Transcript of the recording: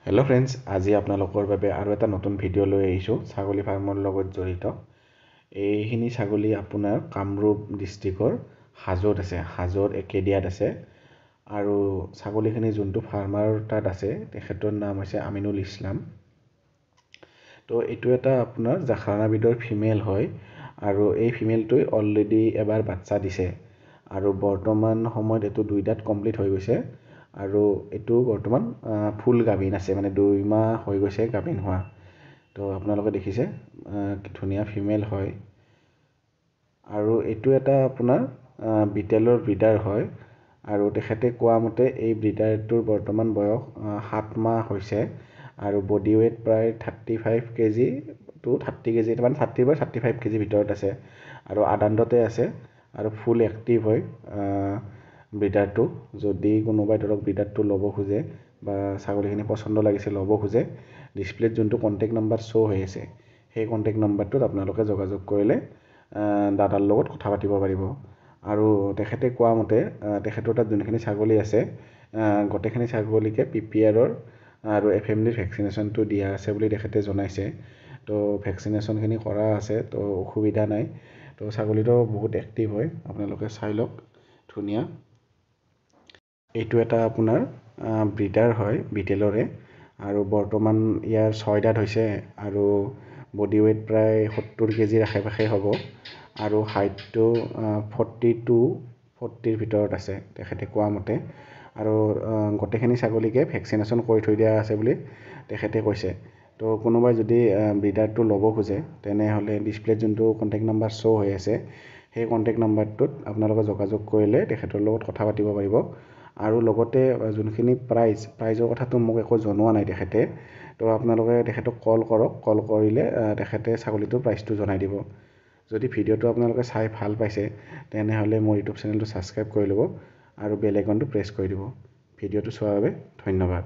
Hello' friends, আজি আপোনালোকৰ বাবে আৰু এটা নতুন ভিডিঅ' লৈ আহিছোঁ ছাগলী ফাৰ্মৰ লগত জড়িত। এইখিনি ছাগলী আপোনাৰ কামৰূপ ডিষ্ট্ৰিক্টৰ হাজোত আছে, হাজোৰ একেডিয়াত আছে। আৰু ছাগলীখিনি যোনটো ফাৰ্মাৰ তাত আছে তেখেতৰ নাম হৈছে আমিনুল ইছলাম। তো এইটো এটা আপোনাৰ জাফৰানা ব্ৰীডৰ ফিমেল হয় আৰু এই ফিমেলটোৱে অলৰেডি এবাৰ বাচ্চা দিছে আৰু বৰ্তমান সময়ত এইটো 2 দাঁত কমপ্লিট হৈ গৈছে আৰু এইটো বৰ্তমান ফুল গাভিন আছে, মানে 2 মাহ হৈ গৈছে গাভিন হোৱা। তো আপোনালোকে দেখিছে কি ধুনীয়া ফিমেল হয় আৰু এইটো এটা আপোনাৰ বিটেলৰ ব্ৰিডাৰ হয় আৰু তেখেতে কোৱা মতে এই ব্ৰিডাৰটোৰ বৰ্তমান বয়স 7 মাহ হৈছে আৰু বডি ৱেইট প্ৰায় 35 কেজি টু 30 কেজি, মানে 30 বা 35 কেজি ভিতৰত আছে আৰু আদান্ততে আছে আৰু ফুল এক্টিভ হয় ব্ৰিডাৰটো। যদি কোনোবাই ধৰক ব্ৰিডাৰটো ল'ব খোজে বা ছাগলীখিনি পচন্দ লাগিছে ল'ব খোজে, ডিছপ্লেত যোনটো কণ্টেক্ট নাম্বাৰ শ্ব' হৈ আছে সেই কণ্টেক্ট নাম্বাৰটোত আপোনালোকে যোগাযোগ কৰিলে দাদাৰ লগত কথা পাতিব পাৰিব। আৰু তেখেতে কোৱা মতে তেখেতৰ তাত যোনখিনি ছাগলী আছে গোটেইখিনি ছাগলীকে PPR আৰু FMDৰ ভেকচিনেশ্যনটো দিয়া আছে বুলি তেখেতে জনাইছে। তো ভেকচিনেশ্যনখিনি কৰা আছে, তো অসুবিধা নাই। তো ছাগলীটো বহুত এক্টিভ হয়, আপোনালোকে চাই লওক, ধুনীয়া। এইটো এটা আপোনাৰ ব্ৰিডাৰ হয় বিটেলৰে আৰু বৰ্তমান ইয়াৰ 6 দাঁত হৈছে আৰু বডি ৱেইট প্ৰায় 70 কেজিৰ আশে পাশে হ'ব আৰু হাইটটো 40 ভিতৰত আছে তেখেতে কোৱা মতে। আৰু গোটেইখিনি ছাগলীকে ভেকচিনেশ্যন কৰি থৈ দিয়া আছে বুলি তেখেতে কৈছে। তো কোনোবাই যদি ব্ৰিডাৰটো ল'ব খোজে তেনেহ'লে ডিছপ্লেত যোনটো কণ্টেক্ট নাম্বাৰ শ্ব' হৈ আছে সেই কণ্টেক্ট নাম্বাৰটোত আপোনালোকে যোগাযোগ কৰিলে তেখেতৰ লগত কথা পাতিব পাৰিব। আৰু লগতে যোনখিনি প্ৰাইজৰ কথাটো মোক একো জনোৱা নাই তেখেতে। তো আপোনালোকে তেখেতক কল কৰক, কল কৰিলে তেখেতে ছাগলীটোৰ প্ৰাইচটো জনাই দিব। যদি ভিডিঅ'টো আপোনালোকে চাই ভাল পাইছে তেনেহ'লে মোৰ ইউটিউব চেনেলটো ছাবস্ক্ৰাইব কৰি ল'ব আৰু বেল আইকনটো প্ৰেছ কৰি দিব। ভিডিঅ'টো চোৱাৰ বাবে ধন্যবাদ।